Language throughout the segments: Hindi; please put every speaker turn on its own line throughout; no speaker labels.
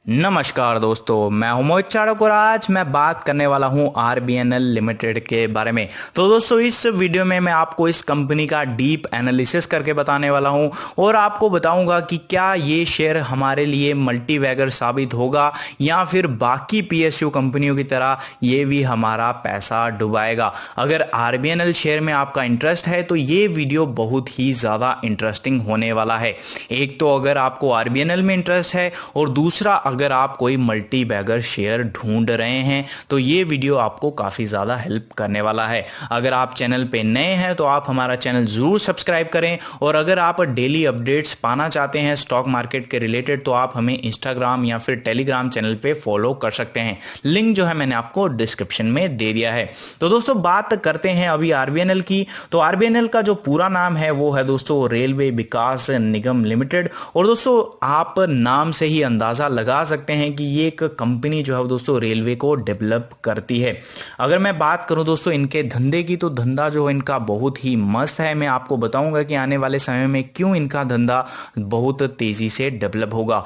नमस्कार दोस्तों, मैं हूं मोहित चाणक और आज मैं बात करने वाला हूं आरबीएनएल लिमिटेड के बारे में। तो दोस्तों इस वीडियो में मैं आपको इस कंपनी का डीप एनालिसिस करके बताने वाला हूं और आपको बताऊंगा कि क्या ये शेयर हमारे लिए मल्टीबैगर साबित होगा या फिर बाकी पीएसयू कंपनियों की तरह ये भी हमारा पैसा डुबाएगा। अगर आरबीएनएल शेयर में आपका इंटरेस्ट है तो ये वीडियो बहुत ही ज़्यादा इंटरेस्टिंग होने वाला है। एक तो अगर आपको आरबीएनएल में इंटरेस्ट है और दूसरा अगर आप कोई मल्टी बैगर शेयर ढूंढ रहे हैं तो ये वीडियो आपको काफ़ी ज़्यादा हेल्प करने वाला है। अगर आप चैनल पे नए हैं तो आप हमारा चैनल ज़रूर सब्सक्राइब करें और अगर आप डेली अपडेट्स पाना चाहते हैं स्टॉक मार्केट के रिलेटेड तो आप हमें इंस्टाग्राम या फिर टेलीग्राम चैनल पे फॉलो कर सकते हैं। लिंक जो है मैंने आपको डिस्क्रिप्शन में दे दिया है। तो दोस्तों बात करते हैं अभी आरबीएनएल की। तो आरबीएनएल का जो पूरा नाम है वो है दोस्तों रेलवे विकास निगम लिमिटेड। और दोस्तों आप नाम से ही अंदाज़ा लगा सकते हैं कि ये एक कंपनी जो है दोस्तों रेलवे को डेवलप करती है। अगर मैं बात करूं दोस्तों इनके धंधे की तो धंधा जो है इनका बहुत ही मस्त है। मैं आपको बताऊंगा कि आने वाले समय में क्यों इनका धंधा बहुत तेजी से डेवलप होगा,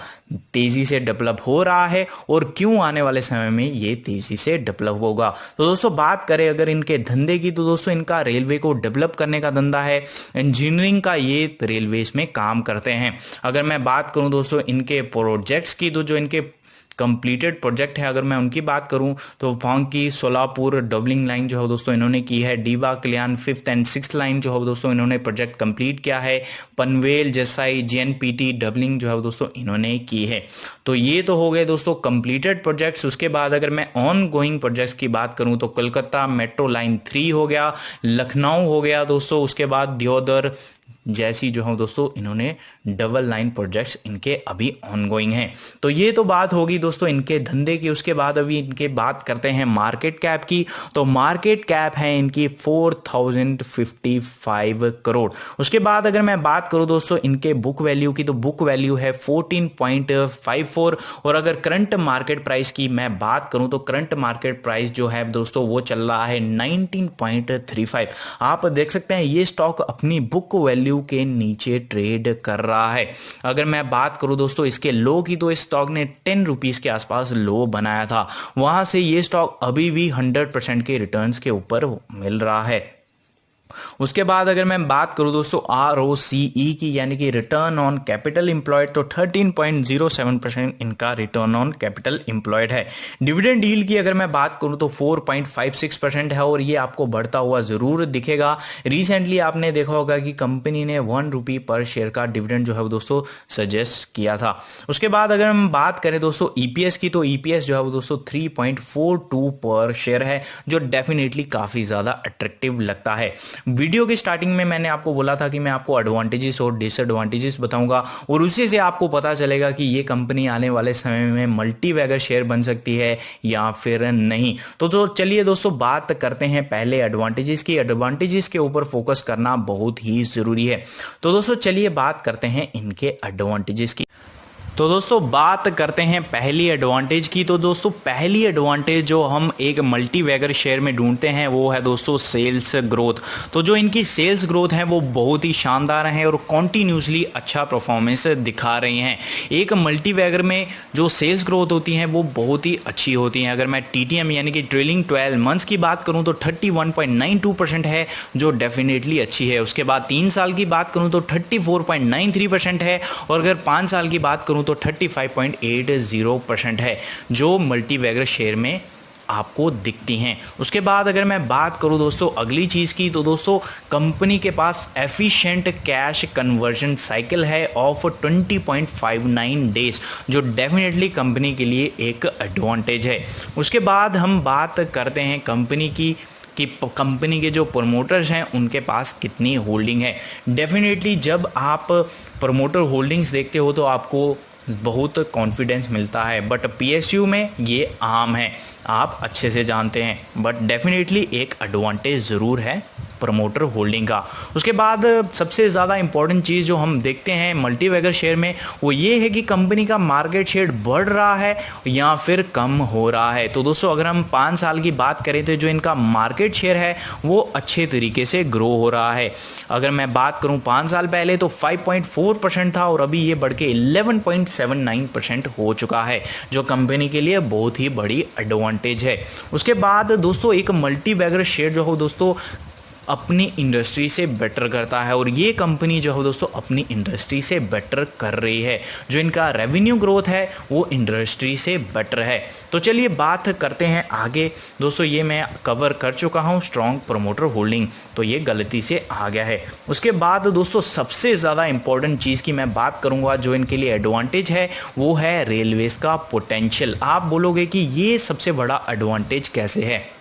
तेजी से डेवलप हो रहा है और क्यों आने वाले समय में ये तेजी से डेवलप होगा। तो दोस्तों बात करें अगर इनके धंधे की तो दोस्तों इनका रेलवे को डेवलप करने का धंधा है। इंजीनियरिंग का ये रेलवेज में काम करते हैं। अगर मैं बात करूं दोस्तों इनके प्रोजेक्ट्स की तो जो इनके कंप्लीटेड प्रोजेक्ट है अगर मैं उनकी बात करूं तो फोंग की सोलापुर डबलिंग लाइन जो है दोस्तों इन्होंने की है। Diva Kalyan 5th and 6th line जो है दोस्तों इन्होंने प्रोजेक्ट कंप्लीट किया है। पनवेल जसाई जेएनपीटी डबलिंग जो है दोस्तों इन्होंने की है। तो ये तो हो गए दोस्तों कंप्लीटेड प्रोजेक्ट्स। उसके बाद अगर मैं ऑन गोइंग प्रोजेक्ट्स की बात करूं तो कोलकाता मेट्रो लाइन 3 हो गया, लखनऊ हो गया दोस्तों, उसके बाद दियोदर जैसी जो है दोस्तों इन्होंने डबल लाइन प्रोजेक्ट्स इनके अभी ऑनगोइंग हैं। तो ये तो बात होगी दोस्तों इनके धंधे की। उसके बाद अभी इनके बात करते हैं मार्केट कैप की। तो मार्केट कैप है इनकी 4055 करोड़। उसके बाद अगर मैं बात करूं दोस्तों इनके बुक वैल्यू की तो बुक वैल्यू है 14.54 और अगर करंट मार्केट प्राइस की मैं बात करूं तो करंट मार्केट प्राइस जो है दोस्तों वो चल रहा है 19.35। आप देख सकते हैं ये स्टॉक अपनी बुक वैल्यू के नीचे ट्रेड कर रहा है। अगर मैं बात करूं दोस्तों इसके लो की तो इस स्टॉक ने 10 रुपीस के आसपास लो बनाया था। वहां से ये स्टॉक अभी भी 100% के रिटर्न्स के ऊपर मिल रहा है। उसके बाद अगर मैं बात करूं दोस्तों ROCE की यानी कि रिटर्न ऑन कैपिटल एम्प्लॉयड तो 13.07% इनका रिटर्न ऑन कैपिटल एम्प्लॉयड है। डिविडेंड यील्ड की अगर मैं बात करूं तो 4.56% है और ये आपको बढ़ता हुआ जरूर दिखेगा। रिसेंटली आपने देखा होगा कि कंपनी ने 1 रुपये पर शेयर का डिविडेंड जो है दोस्तों सजेस्ट किया था। उसके बाद अगर हम बात करें दोस्तों ईपीएस की तो ईपीएस जो है दोस्तों 3.42 पर शेयर है जो डेफिनेटली काफी ज्यादा अट्रैक्टिव लगता है। वीडियो की स्टार्टिंग में मैंने आपको बोला था कि मैं आपको एडवांटेजेस और डिसएडवांटेजेस बताऊंगा और उसी से आपको पता चलेगा कि ये कंपनी आने वाले समय में मल्टीबैगर शेयर बन सकती है या फिर नहीं। तो चलिए दोस्तों बात करते हैं पहले एडवांटेजेस की। एडवांटेजेस के ऊपर फोकस करना बहुत ही जरूरी है। तो दोस्तों चलिए बात करते हैं इनके एडवांटेजेस की। तो दोस्तों बात करते हैं पहली एडवांटेज की। तो दोस्तों पहली एडवांटेज जो हम एक मल्टीबैगर शेयर में ढूंढते हैं वो है दोस्तों सेल्स ग्रोथ। तो जो इनकी सेल्स ग्रोथ है वो बहुत ही शानदार है और कॉन्टिन्यूसली अच्छा परफॉर्मेंस दिखा रही हैं। एक मल्टीबैगर में जो सेल्स ग्रोथ होती हैं वो बहुत ही अच्छी होती हैं। अगर मैं TTM यानी कि ट्रेलिंग 12 मंथ्स की बात करूं तो 31.92% है जो डेफिनेटली अच्छी है। उसके बाद 3 साल की बात करूं तो 34.93% है और अगर 5 साल की बात करूं तो 35.80% है जो मल्टीबैगर शेयर में आपको दिखती हैं। उसके बाद अगर मैं बात करूं दोस्तों अगली चीज़ की तो दोस्तों कंपनी के पास एफिशिएंट कैश कन्वर्जन साइकिल है ऑफ 20.59 डेज जो डेफिनेटली कंपनी के लिए एक एडवांटेज है। उसके बाद हम बात करते हैं कंपनी की कि कंपनी के जो प्रमोटर्स हैं उनके पास कितनी होल्डिंग है। डेफिनेटली जब आप प्रमोटर होल्डिंग्स देखते हो तो आपको बहुत कॉन्फिडेंस मिलता है, बट पीएसयू में ये आम है, आप अच्छे से जानते हैं, बट डेफिनेटली एक एडवांटेज ज़रूर है प्रमोटर होल्डिंग का। उसके बाद सबसे ज़्यादा इंपॉर्टेंट चीज़ जो हम देखते हैं मल्टीबैगर शेयर में वो ये है कि कंपनी का मार्केट शेयर बढ़ रहा है या फिर कम हो रहा है। तो दोस्तों अगर हम 5 साल की बात करें तो जो इनका मार्केट शेयर है वो अच्छे तरीके से ग्रो हो रहा है। अगर मैं बात करूं 5 साल पहले तो 5.4% था और अभी ये बढ़ के 0.79% हो चुका है, जो कंपनी के लिए बहुत ही बड़ी एडवांटेज है। उसके बाद दोस्तों एक मल्टी बैगर शेयर जो हो दोस्तों अपनी इंडस्ट्री से बेटर करता है, और ये कंपनी जो है दोस्तों अपनी इंडस्ट्री से बेटर कर रही है। जो इनका रेवेन्यू ग्रोथ है वो इंडस्ट्री से बेटर है। तो चलिए बात करते हैं आगे। दोस्तों ये मैं कवर कर चुका हूँ स्ट्रॉन्ग प्रमोटर होल्डिंग, तो ये गलती से आ गया है। उसके बाद दोस्तों सबसे ज़्यादा इंपॉर्टेंट चीज़ की मैं बात करूँगा जो इनके लिए एडवांटेज है, वो है रेलवेज़ का पोटेंशियल। आप बोलोगे कि ये सबसे बड़ा एडवांटेज कैसे है,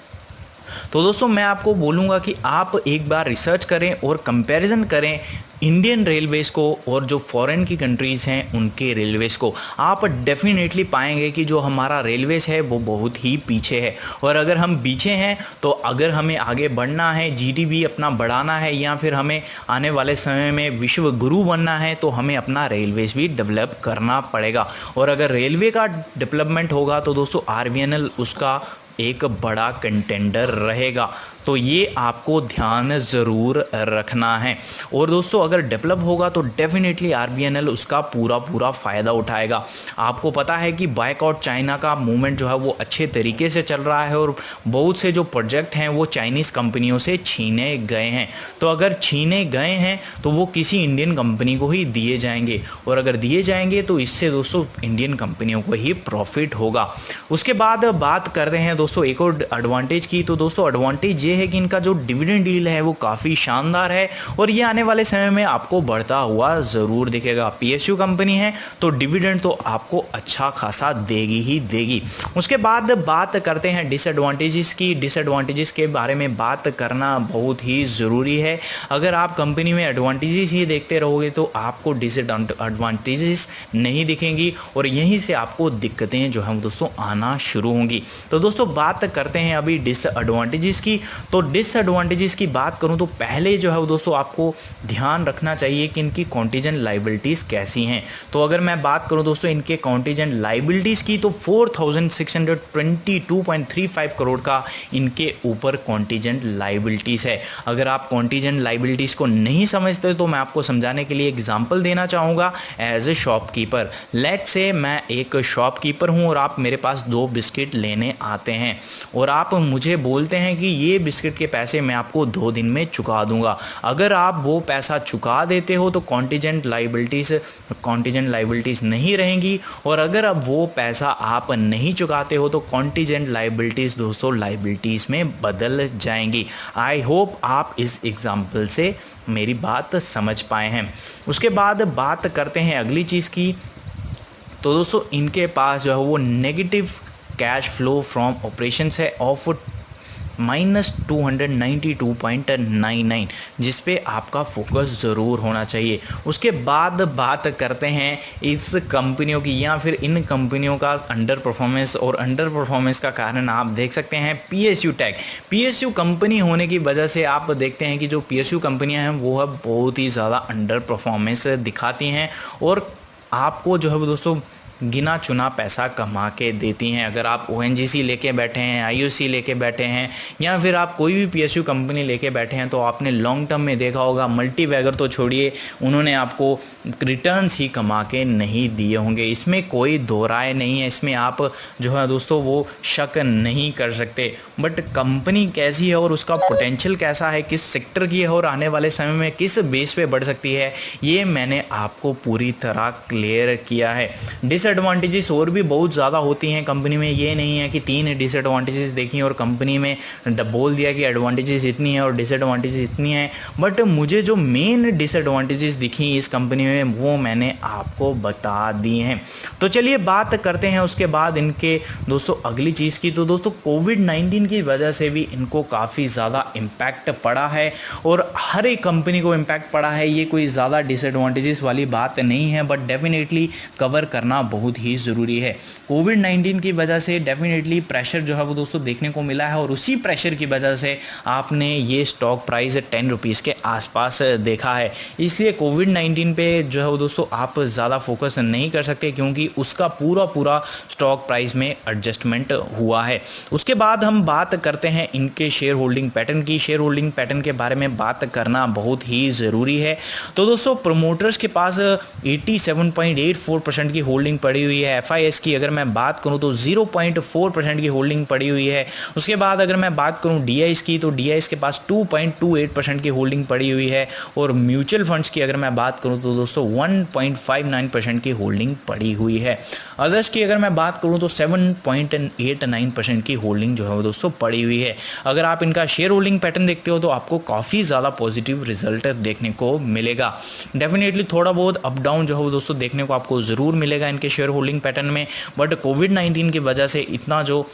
तो दोस्तों मैं आपको बोलूँगा कि आप एक बार रिसर्च करें और कंपैरिजन करें इंडियन रेलवेज़ को और जो फॉरेन की कंट्रीज़ हैं उनके रेलवेज़ को। आप डेफिनेटली पाएंगे कि जो हमारा रेलवेज़ है वो बहुत ही पीछे है, और अगर हम पीछे हैं तो अगर हमें आगे बढ़ना है, जीडीपी अपना बढ़ाना है, या फिर हमें आने वाले समय में विश्व गुरु बनना है, तो हमें अपना रेलवेज़ भी डेवलप करना पड़ेगा। और अगर रेलवे का डेवलपमेंट होगा तो दोस्तों आरबीएनएल उसका एक बड़ा कंटेंडर रहेगा। तो ये आपको ध्यान ज़रूर रखना है। और दोस्तों अगर डेवलप होगा तो डेफिनेटली आरबीएनएल उसका पूरा फ़ायदा उठाएगा। आपको पता है कि बायकॉट चाइना का मूवमेंट जो है वो अच्छे तरीके से चल रहा है, और बहुत से जो प्रोजेक्ट हैं वो चाइनीज़ कंपनियों से छीने गए हैं। तो अगर छीने गए हैं तो वो किसी इंडियन कंपनी को ही दिए जाएंगे, और अगर दिए जाएंगे तो इससे दोस्तों इंडियन कंपनियों को ही प्रॉफिट होगा। उसके बाद बात करते हैं दोस्तों एक और एडवांटेज की। तो दोस्तों एडवांटेज ये है कि इनका जो डिविडेंड डील है वो काफ़ी शानदार है, और ये आने वाले समय में आपको बढ़ता हुआ ज़रूर दिखेगा। पीएसयू कंपनी है तो डिविडेंड तो आपको अच्छा खासा देगी ही देगी। उसके बाद बात करते हैं डिसएडवांटेजेस की। डिसएडवांटेजेस के बारे में बात करना बहुत ही ज़रूरी है। अगर आप कंपनी में एडवांटेजेस ही देखते रहोगे तो आपको डिसएडवांटेजेस नहीं दिखेंगी, और यहीं से आपको दिक्कतें जो हैं दोस्तों आना शुरू होंगी। तो दोस्तों बात करते हैं अभी डिसएडवांटेजेस की। तो डिसएडवांटेजेस की बात करूं तो पहले जो है वो दोस्तों आपको ध्यान रखना चाहिए कि इनकी कॉन्टीजेंट लाइबिलिटीज़ कैसी हैं। तो अगर मैं बात करूं दोस्तों इनके कॉन्टीजेंट लाइबिलिटीज़ की, तो 4622.35 करोड़ का इनके ऊपर कॉन्टीजेंट लाइबिलिटीज़ है। अगर आप कॉन्टीजेंट लाइबिलिटीज़ को नहीं समझते तो मैं आपको समझाने के लिए एग्जाम्पल देना चाहूँगा। As a shopkeeper, let's say मैं एक शॉपकीपर हूँ और आप मेरे पास 2 बिस्किट लेने आते हैं, और आप मुझे बोलते हैं कि ये बिस्किट के पैसे मैं आपको 2 दिन में चुका दूंगा। अगर आप वो पैसा चुका देते हो तो कॉन्टीजेंट लाइबिलिटीज़ नहीं रहेंगी, और अगर अब वो पैसा आप नहीं चुकाते हो तो कॉन्टीजेंट लाइबिलिटीज़ दोस्तों लाइबिलिटीज़ में बदल जाएंगी। आई होप आप इस एग्जाम्पल से मेरी बात समझ पाए हैं। उसके बाद बात करते हैं अगली चीज़ की। तो दोस्तों इनके पास जो है वो negative cash flow from operations है ऑफ -292.99, जिस पे आपका फोकस ज़रूर होना चाहिए। उसके बाद बात करते हैं इस कंपनियों की या फिर इन कंपनियों का अंडर परफॉर्मेंस, और अंडर परफॉर्मेंस का कारण आप देख सकते हैं पीएसयू टैग। पीएसयू कंपनी होने की वजह से आप देखते हैं कि जो पीएसयू कंपनियां हैं वो अब बहुत ही ज़्यादा अंडर परफॉर्मेंस दिखाती हैं, और आपको जो है वो दोस्तों गिना चुना पैसा कमा के देती हैं। अगर आप ओएनजीसी लेके बैठे हैं, आईओसी लेके बैठे हैं, या फिर आप कोई भी पीएसयू कंपनी लेके बैठे हैं, तो आपने लॉन्ग टर्म में देखा होगा मल्टी बैगर तो छोड़िए, उन्होंने आपको रिटर्न्स ही कमा के नहीं दिए होंगे। इसमें कोई दो राय नहीं है, इसमें आप जो है दोस्तों वो शक नहीं कर सकते। बट कंपनी कैसी है और उसका पोटेंशियल कैसा है, किस सेक्टर की है और आने वाले समय में किस बेस पे बढ़ सकती है, ये मैंने आपको पूरी तरह क्लियर किया है। डिसएडवांटेजेस और भी बहुत ज़्यादा होती हैं कंपनी में, ये नहीं है कि 3 डिसएडवांटेजेस देखी और कंपनी में बोल दिया कि एडवांटेजेस इतनी है और डिसएडवांटेजेस इतनी है। बट मुझे जो मेन डिसएडवांटेजेस दिखी इस कंपनी में वो मैंने आपको बता दी हैं। तो चलिए बात करते हैं उसके बाद इनके दोस्तों अगली चीज़ की। तो दोस्तों कोविड-19 की वजह से भी इनको काफ़ी ज़्यादा इम्पैक्ट पड़ा है, और हर एक कंपनी को इम्पैक्ट पड़ा है। ये कोई ज़्यादा डिसएडवांटेजेस वाली बात नहीं है, बट डेफिनेटली कवर करना बहुत ही ज़रूरी है। कोविड-19 की वजह से डेफिनेटली प्रेशर जो है वो दोस्तों देखने को मिला है और उसी प्रेशर की वजह से आपने ये स्टॉक प्राइस 10 रुपीज़ के आसपास देखा है। इसलिए कोविड-19 पे जो है वो दोस्तों आप ज़्यादा फोकस नहीं कर सकते, क्योंकि उसका पूरा स्टॉक प्राइस में एडजस्टमेंट हुआ है। उसके बाद हम बात करते हैं इनके शेयर होल्डिंग पैटर्न की। शेयर होल्डिंग पैटर्न के बारे में बात करना बहुत ही ज़रूरी है। तो दोस्तों प्रमोटर्स के पास 87.84% की होल्डिंग पड़ी हुई है। FIS की अगर मैं बात करूं तो 0.4% की होल्डिंग पड़ी हुई है। उसके बाद अगर मैं बात करूं DIs की तो DIs के पास 2.28% की होल्डिंग पड़ी हुई है और म्यूचुअल फंड्स की अगर मैं बात करूं तो दोस्तों 1.59% की होल्डिंग पड़ी हुई है। अदर्स की अगर मैं बात करूं तो 7.89% की होल्डिंग जो है वो दोस्तों पड़ी हुई है। अगर आप इनका शेयर होल्डिंग पैटर्न देखते हो तो आपको काफ़ी ज़्यादा पॉजिटिव रिजल्ट देखने को मिलेगा। डेफिनेटली थोड़ा बहुत अप डाउन जो है वो दोस्तों देखने को आपको ज़रूर मिलेगा इनके शेयर होल्डिंग पैटर्न में, बट कोविड-19 की वजह से इतना जो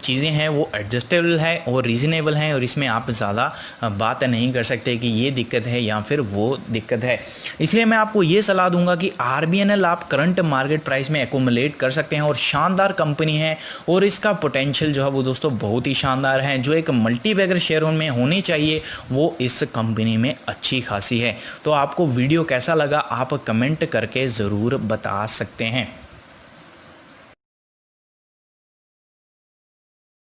चीज़ें हैं वो एडजस्टेबल है और रीज़नेबल हैं और इसमें आप ज़्यादा बात नहीं कर सकते कि ये दिक्कत है या फिर वो दिक्कत है। इसलिए मैं आपको ये सलाह दूंगा कि RBNL आप करंट मार्केट प्राइस में एक्यूमुलेट कर सकते हैं और शानदार कंपनी है और इसका पोटेंशियल जो है वो दोस्तों बहुत ही शानदार है। जो एक मल्टीबैगर शेयर में होनी चाहिए वो इस कंपनी में अच्छी खासी है। तो आपको वीडियो कैसा लगा आप कमेंट करके ज़रूर बता सकते हैं।